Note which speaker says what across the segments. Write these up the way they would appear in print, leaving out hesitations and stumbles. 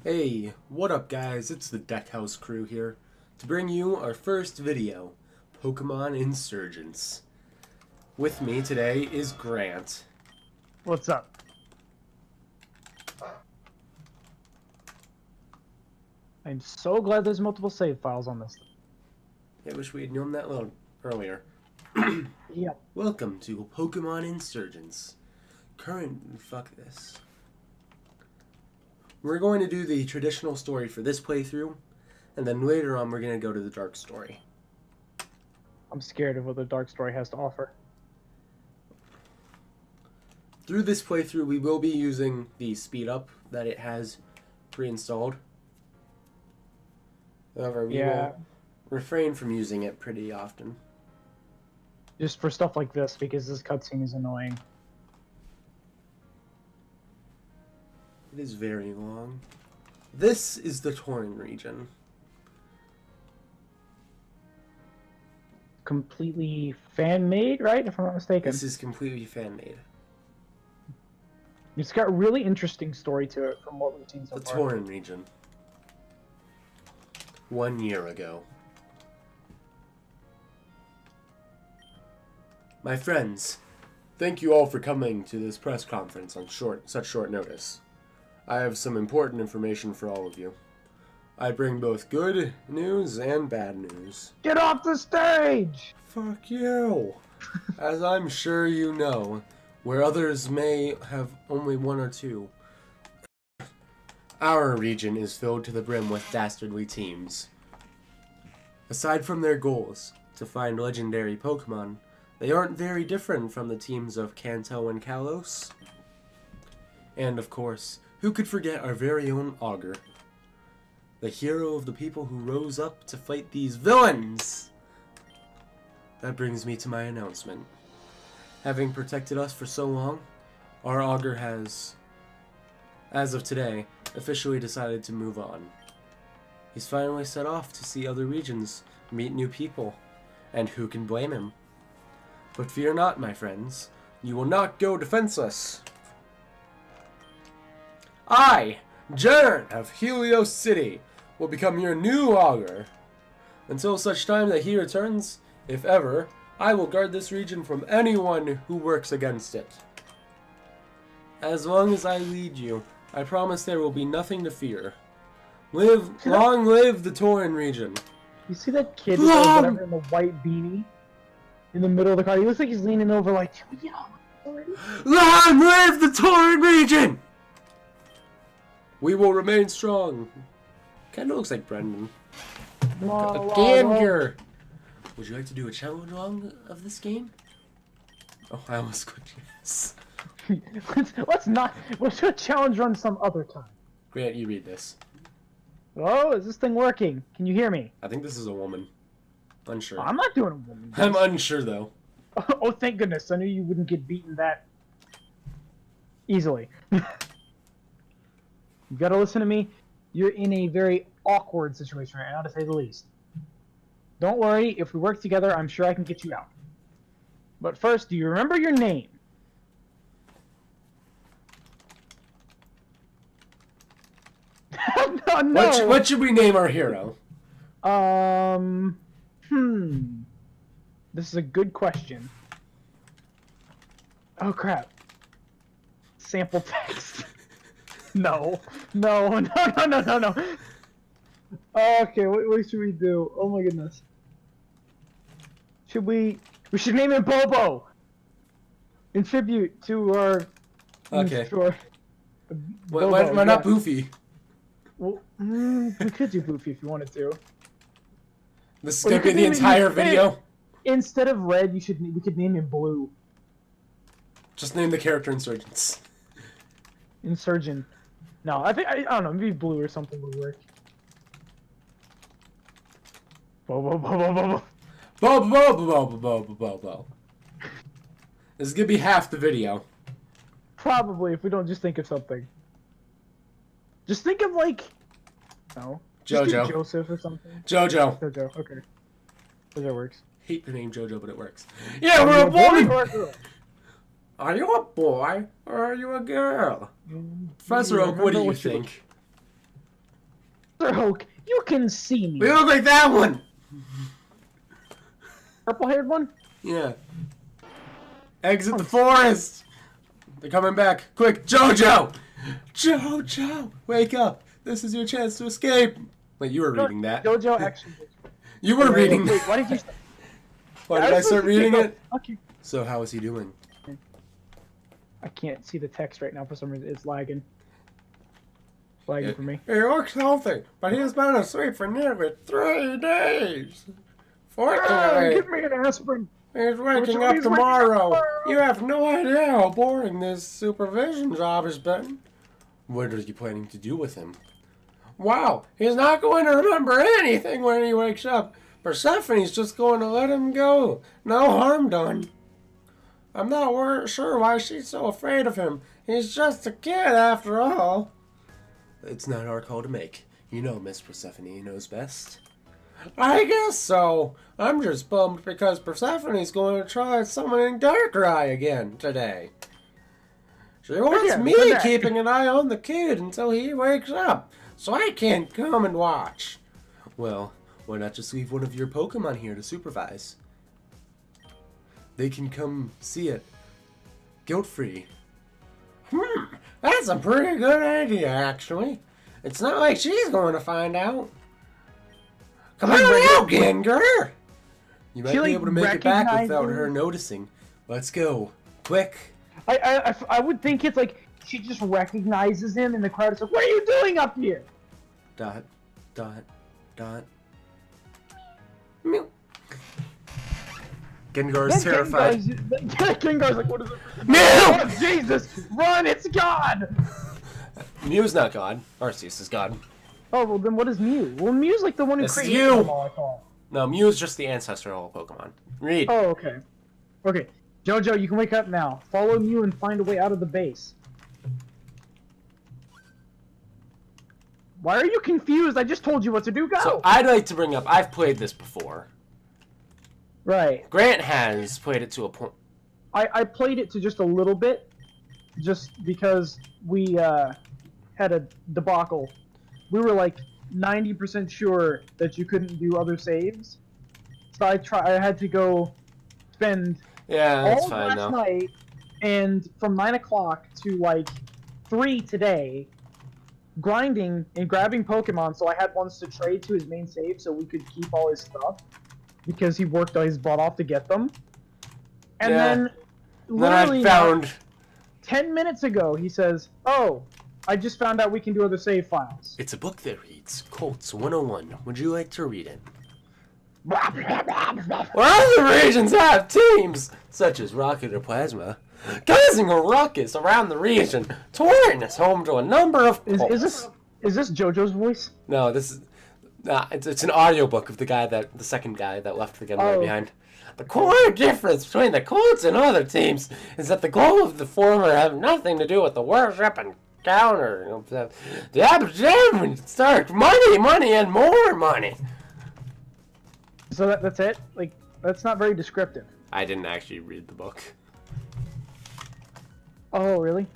Speaker 1: Hey, what up guys? It's the Deckhouse Crew here to bring you our first video, Pokémon Insurgence. With me today is Grant.
Speaker 2: What's up? I'm so glad there's multiple save files on this.
Speaker 1: I wish we had known that a little earlier.
Speaker 2: Yeah.
Speaker 1: Welcome to Pokémon Insurgence. Fuck this. We're going to do the traditional story for this playthrough, and then later on we're going to go to the dark story.
Speaker 2: I'm scared of what the dark story has to offer.
Speaker 1: Through this playthrough we will be using the speed up that it has pre-installed. However, we will refrain from using it pretty often.
Speaker 2: Just for stuff like this, because this cutscene is annoying.
Speaker 1: It is very long. This is the Tauren region.
Speaker 2: Completely fan-made, right? If I'm not mistaken.
Speaker 1: This is completely fan-made.
Speaker 2: It's got a really interesting story to it from what we've seen so
Speaker 1: The
Speaker 2: far.
Speaker 1: Tauren region. 1 year ago. My friends, thank you all for coming to this press conference on such short notice. I have some important information for all of you. I bring both good news and bad news.
Speaker 2: Get off the stage!
Speaker 1: Fuck you! As I'm sure you know, where others may have only one or two, our region is filled to the brim with dastardly teams. Aside from their goals to find legendary Pokemon, they aren't very different from the teams of Kanto and Kalos. And of course, who could forget our very own Augur, the hero of the people who rose up to fight these villains? That brings me to my announcement. Having protected us for so long, our Augur has, as of today, officially decided to move on. He's finally set off to see other regions, meet new people, and who can blame him? But fear not, my friends, you will not go defenseless. I, Jern of Helios City, will become your new Augur. Until such time that he returns, if ever, I will guard this region from anyone who works against it. As long as I lead you, I promise there will be nothing to fear. Long live the Tauren region.
Speaker 2: You see that kid with whatever in the white beanie? In the middle of the car? He looks like he's leaning over like, yeah, already?
Speaker 1: Long live the Tauren region! We will remain strong. Kinda looks like Brendan. Ganger! Would you like to do a challenge along of this game? Oh, I almost clicked yes.
Speaker 2: Let's do a challenge run some other time.
Speaker 1: Grant, you read this.
Speaker 2: Oh, is this thing working? Can you hear me?
Speaker 1: I think this is a woman. Unsure.
Speaker 2: I'm not doing a woman.
Speaker 1: I'm unsure though.
Speaker 2: Oh, thank goodness. I knew you wouldn't get beaten that easily. You gotta listen to me. You're in a very awkward situation right now, to say the least. Don't worry. If we work together, I'm sure I can get you out. But first, do you remember your name? No.
Speaker 1: What should we name our hero?
Speaker 2: This is a good question. Oh crap. Sample text. No. Okay, what should we do? Oh my goodness. We should name him Bobo! In tribute to our...
Speaker 1: Okay.
Speaker 2: Sure.
Speaker 1: Why not Boofy?
Speaker 2: Well, we could do Boofy if you wanted to.
Speaker 1: This is gonna be the entire video?
Speaker 2: Instead of Red, we could name him Blue.
Speaker 1: Just name the character Insurgents.
Speaker 2: Insurgent. No, I don't know, maybe Blue or something would work. Bo.
Speaker 1: This is gonna be half the video.
Speaker 2: Probably, if we don't just think of something. Just think of, like... No.
Speaker 1: Jojo.
Speaker 2: Joseph or something.
Speaker 1: Jojo.
Speaker 2: Jojo, okay. Jojo works.
Speaker 1: Hate the name Jojo, but it works. Yeah, we're a boy! Are you a boy or are you a girl? Professor Oak, what do you think?
Speaker 2: Sir Hoke, you can see me.
Speaker 1: We look like that one!
Speaker 2: Purple-haired one?
Speaker 1: Yeah. Exit the forest! They're coming back. Quick, Jojo! Jojo! Wake up! This is your chance to escape! Wait, you were reading that.
Speaker 2: Jojo actually.
Speaker 1: You were reading
Speaker 2: Wait,
Speaker 1: that.
Speaker 2: why did you?
Speaker 1: Why did I start reading it?
Speaker 2: Okay.
Speaker 1: So, how is he doing?
Speaker 2: I can't see the text right now for some reason. It's lagging. Lagging for me.
Speaker 1: He looks healthy, but he's been asleep for nearly 3 days. Fortunately,
Speaker 2: Give me an aspirin.
Speaker 1: he's waking up tomorrow. You have no idea how boring this supervision job has been. What are you planning to do with him? Wow, he's not going to remember anything when he wakes up. Persephone's just going to let him go. No harm done. I'm not sure why she's so afraid of him. He's just a kid after all. It's not our call to make. You know Miss Persephone knows best. I guess so. I'm just bummed because Persephone's going to try summoning Darkrai again today. She wants me keeping an eye on the kid until he wakes up, so I can't come and watch. Well, why not just leave one of your Pokemon here to supervise? They can come see it. Guilt-free. That's a pretty good idea, actually. It's not like she's going to find out. Come on out, Gengar! You might be able to make it back without her noticing. Let's go. Quick.
Speaker 2: I would think it's like she just recognizes him in the crowd. It's like, what are you doing up here?
Speaker 1: Dot, dot, dot. Mew. Gengar's terrified.
Speaker 2: Gengar's like, what is it?
Speaker 1: Mew!
Speaker 2: Oh, Jesus! Run! It's God!
Speaker 1: Mew's not God. Arceus is God.
Speaker 2: Oh, well then what is Mew? Well, Mew's like the one who created them all, I thought.
Speaker 1: No, Mew's just the ancestor of all Pokemon. Read.
Speaker 2: Oh, okay. Okay. Jojo, you can wake up now. Follow Mew and find a way out of the base. Why are you confused? I just told you what to do. Go!
Speaker 1: So, I'd like to bring up, I've played this before.
Speaker 2: Right.
Speaker 1: Grant has played it to a point.
Speaker 2: I played it to just a little bit, just because we had a debacle. We were like 90% sure that you couldn't do other saves, so I had to go spend
Speaker 1: That's
Speaker 2: all
Speaker 1: fine
Speaker 2: last night and from 9 o'clock to like 3 today, grinding and grabbing Pokemon so I had ones to trade to his main save so we could keep all his stuff. Because he worked his butt off to get them. And then, literally,
Speaker 1: I found
Speaker 2: 10 minutes ago, he says, oh, I just found out we can do other save files.
Speaker 1: It's a book that reads Colts 101. Would you like to read it? Well, other regions have teams, such as Rocket or Plasma, causing a ruckus around the region. Torrent is home to a number of Colts.
Speaker 2: Is this JoJo's voice?
Speaker 1: No, this is... it's an audiobook of the second guy that left the Game Boy behind. The core difference between the Colts and other teams is that the goal of the former have nothing to do with the worship and counter. The opportunity start money, and more money.
Speaker 2: So that's it? Like, that's not very descriptive.
Speaker 1: I didn't actually read the book.
Speaker 2: Oh, really?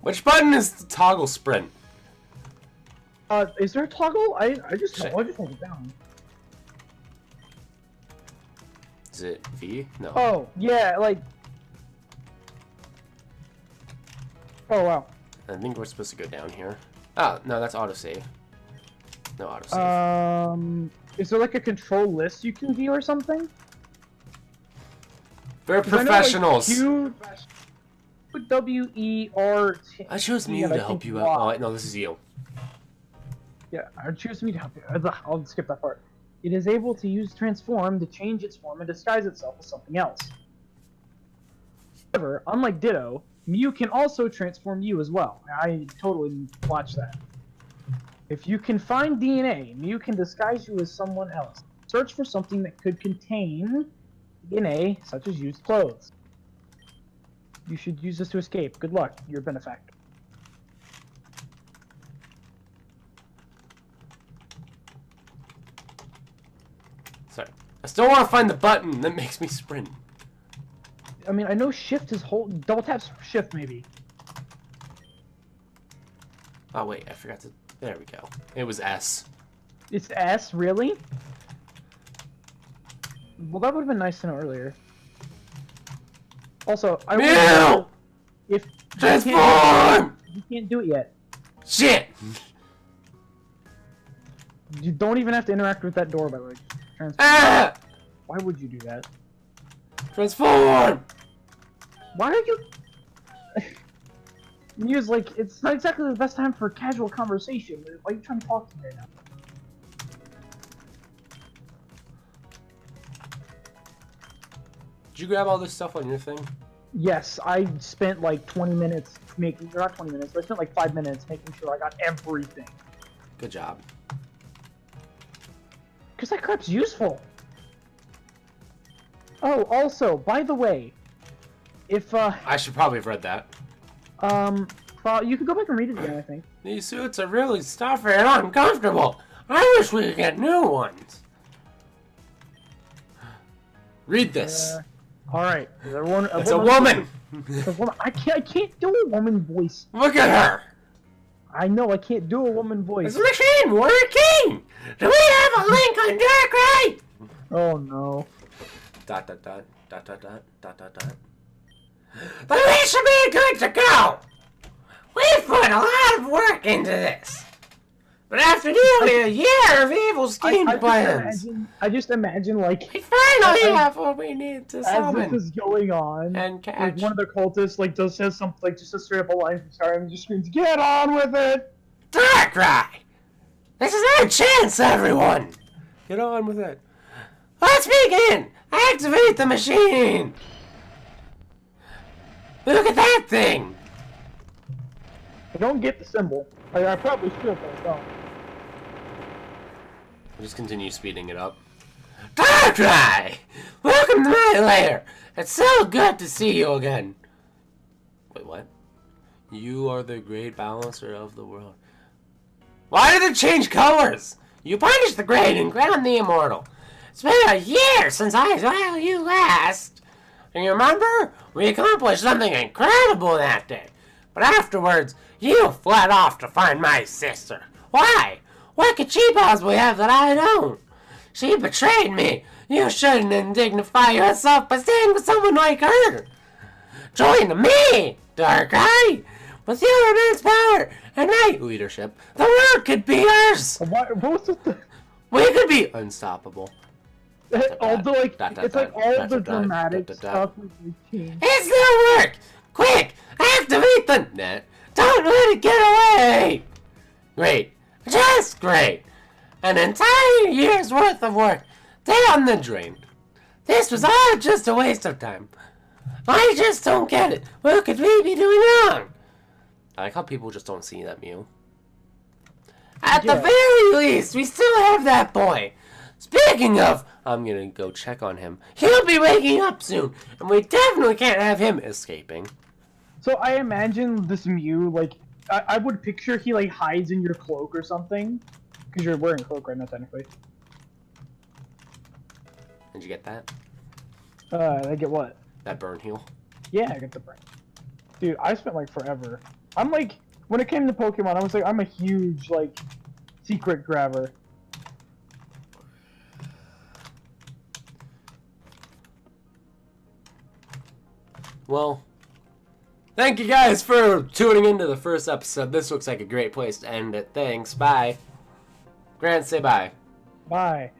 Speaker 1: Which button is the toggle sprint?
Speaker 2: Is there a toggle? I just hold it down.
Speaker 1: Is it V? No.
Speaker 2: Oh, yeah, like... Oh, wow.
Speaker 1: I think we're supposed to go down here. Oh, no, that's autosave. No autosave.
Speaker 2: Is there like a control list you can view or something?
Speaker 1: We're professionals.
Speaker 2: W-E-R-T.
Speaker 1: I chose Mew to help you out. Oh, wait, no, this is you.
Speaker 2: Yeah, I choose me to help you. I'll skip that part. It is able to use Transform to change its form and disguise itself as something else. However, unlike Ditto, Mew can also transform you as well. I totally watched that. If you can find DNA, Mew can disguise you as someone else. Search for something that could contain DNA, such as used clothes. You should use this to escape. Good luck, your benefactor.
Speaker 1: Sorry. I still want to find the button that makes me sprint.
Speaker 2: I mean, I know shift is double tap shift maybe.
Speaker 1: Oh wait, I forgot to There we go. It was S.
Speaker 2: It's S, really? Well, that would have been nice to know earlier. Also, I would
Speaker 1: Mew!
Speaker 2: if
Speaker 1: Transform!
Speaker 2: you can't do it yet.
Speaker 1: Shit!
Speaker 2: You don't even have to interact with that door, by the way. Transform.
Speaker 1: Ah!
Speaker 2: Why would you do that?
Speaker 1: Transform!
Speaker 2: Why are you? Mew's like, it's not exactly the best time for casual conversation. Why are you trying to talk to me right now?
Speaker 1: Did you grab all this stuff on your thing?
Speaker 2: Yes, I spent like 20 minutes making, or not 20 minutes, but I spent like 5 minutes making sure I got everything.
Speaker 1: Good job.
Speaker 2: Because that crap's useful. Oh, also, by the way, if,
Speaker 1: I should probably have read that.
Speaker 2: you could go back and read it again, I think.
Speaker 1: These suits are really stuffy and uncomfortable. I wish we could get new ones. Read this.
Speaker 2: Alright.
Speaker 1: It's a woman!
Speaker 2: I can't do a woman voice.
Speaker 1: Look at her!
Speaker 2: I know, I can't do a woman voice.
Speaker 1: Is the machine working? Do we have a link on Darkrai?
Speaker 2: Oh no. ...
Speaker 1: Then we should be good to go! We've put a lot of work into this! But after nearly a year of evil scheme plans,
Speaker 2: I just imagine, like,
Speaker 1: we finally have what we need to
Speaker 2: as
Speaker 1: summon
Speaker 2: this is going on,
Speaker 1: and catch.
Speaker 2: like, one of the cultists, like, says something, like, just a straight up a line from Skyrim and just screams, "Get on with it!"
Speaker 1: Darkrai! This is our chance, everyone! Get on with it. Let's begin! Activate the machine! Look at that thing!
Speaker 2: I don't get the symbol. I probably should, but I don't.
Speaker 1: I'll just continue speeding it up. Darkrai! Welcome to my lair! It's so good to see you again! Wait, what? You are the great balancer of the world. Why did it change colors? You punished the great and crowned the immortal. It's been a year since I saw you last. And you remember? We accomplished something incredible that day. But afterwards, you fled off to find my sister. Why? What could she possibly have that I don't? She betrayed me. You shouldn't indignify yourself by staying with someone like her. Join me, Darkrai. With your immense power and my leadership, the world could be ours.
Speaker 2: What was it?
Speaker 1: We could be unstoppable.
Speaker 2: All the, like, it's like all the dramatic stuff we've changed.
Speaker 1: It's no work! Quick! Activate the net! Don't let it get away! Great. Just great. An entire year's worth of work down the drain. This was all just a waste of time. I just don't get it. What could we be doing wrong? I like how people just don't see that Mew. At the very least, we still have that boy. Speaking of, I'm gonna go check on him. He'll be waking up soon, and we definitely can't have him escaping.
Speaker 2: So I imagine this Mew, like, I would picture he, like, hides in your cloak or something. Because you're wearing a cloak right now, technically.
Speaker 1: Did you get that?
Speaker 2: I get what?
Speaker 1: That burn heal?
Speaker 2: Yeah, I get the burn. Dude, I spent, like, forever. I'm, like, when it came to Pokemon, I was like, I'm a huge, like, secret grabber.
Speaker 1: Well, thank you guys for tuning into the first episode. This looks like a great place to end it. Thanks. Bye. Grant, say bye.
Speaker 2: Bye.